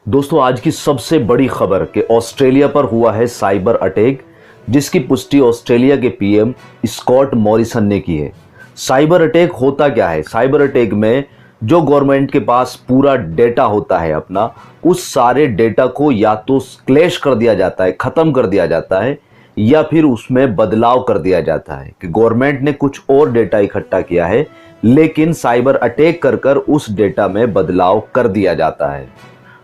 दोस्तों आज की सबसे बड़ी खबर कि ऑस्ट्रेलिया पर हुआ है साइबर अटैक, जिसकी पुष्टि ऑस्ट्रेलिया के पीएम स्कॉट मॉरिसन ने की है। साइबर अटैक होता क्या है? साइबर अटैक में जो गवर्नमेंट के पास पूरा डेटा होता है अपना, उस सारे डेटा को या तो क्लैश कर दिया जाता है, खत्म कर दिया जाता है, या फिर उसमें बदलाव कर दिया जाता है कि गवर्नमेंट ने कुछ और डेटा इकट्ठा किया है, लेकिन साइबर अटैक कर कर उस डेटा में बदलाव कर दिया जाता है।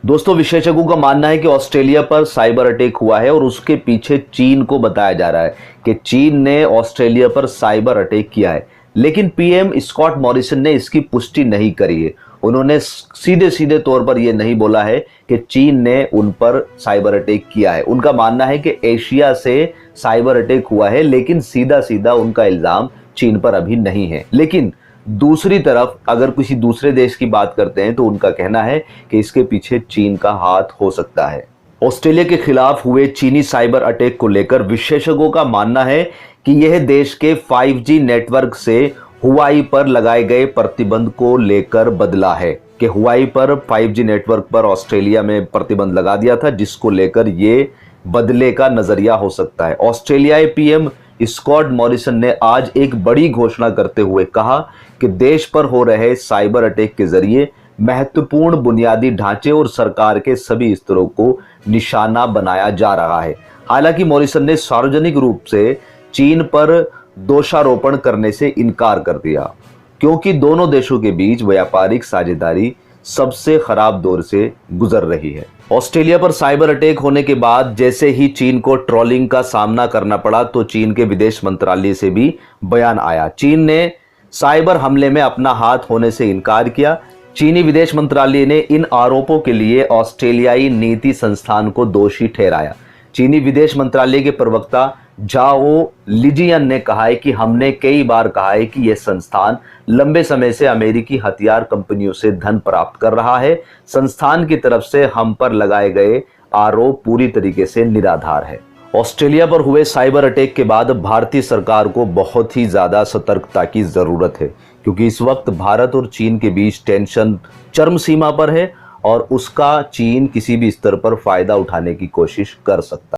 दोस्तों विशेषज्ञों का मानना है कि ऑस्ट्रेलिया पर साइबर अटैक हुआ है और उसके पीछे चीन को बताया जा रहा है कि चीन ने ऑस्ट्रेलिया पर साइबर अटैक किया है, लेकिन पीएम स्कॉट मॉरिसन ने इसकी पुष्टि नहीं करी है। उन्होंने सीधे सीधे तौर पर यह नहीं बोला है कि चीन ने उन पर साइबर अटैक किया है। उनका मानना है कि एशिया से साइबर अटैक हुआ है, लेकिन सीधा सीधा उनका इल्जाम चीन पर अभी नहीं है। लेकिन दूसरी तरफ अगर किसी दूसरे देश की बात करते हैं तो उनका कहना है कि इसके पीछे चीन का हाथ हो सकता है। ऑस्ट्रेलिया के खिलाफ हुए चीनी साइबर अटैक को लेकर विशेषज्ञों का मानना है कि यह देश के 5G नेटवर्क से हुआई पर लगाए गए प्रतिबंध को लेकर बदला है कि हुआई पर 5G नेटवर्क पर ऑस्ट्रेलिया में प्रतिबंध लगा दिया था, जिसको लेकर यह बदले का नजरिया हो सकता है। ऑस्ट्रेलियाई पीएम स्कॉट मॉरिसन ने आज एक बड़ी घोषणा करते हुए कहा कि देश पर हो रहे साइबर अटैक के जरिए महत्वपूर्ण बुनियादी ढांचे और सरकार के सभी स्तरों को निशाना बनाया जा रहा है। हालांकि मॉरिसन ने सार्वजनिक रूप से चीन पर दोषारोपण करने से इनकार कर दिया, क्योंकि दोनों देशों के बीच व्यापारिक साझेदारी सबसे खराब दौर से गुजर रही है। ऑस्ट्रेलिया पर साइबर अटैक होने के बाद जैसे ही चीन को ट्रोलिंग का सामना करना पड़ा, तो चीन के विदेश मंत्रालय से भी बयान आया। चीन ने साइबर हमले में अपना हाथ होने से इनकार किया। चीनी विदेश मंत्रालय ने इन आरोपों के लिए ऑस्ट्रेलियाई नीति संस्थान को दोषी ठहराया। चीनी विदेश मंत्रालय के प्रवक्ता झाओ लिजियन ने कहा है कि हमने कई बार कहा है कि यह संस्थान लंबे समय से अमेरिकी हथियार कंपनियों से धन प्राप्त कर रहा है। संस्थान की तरफ से हम पर लगाए गए आरोप पूरी तरीके से निराधार है। ऑस्ट्रेलिया पर हुए साइबर अटैक के बाद भारतीय सरकार को बहुत ही ज्यादा सतर्कता की जरूरत है, क्योंकि इस वक्त भारत और चीन के बीच टेंशन चरम सीमा पर है और उसका चीन किसी भी स्तर पर फायदा उठाने की कोशिश कर सकता है।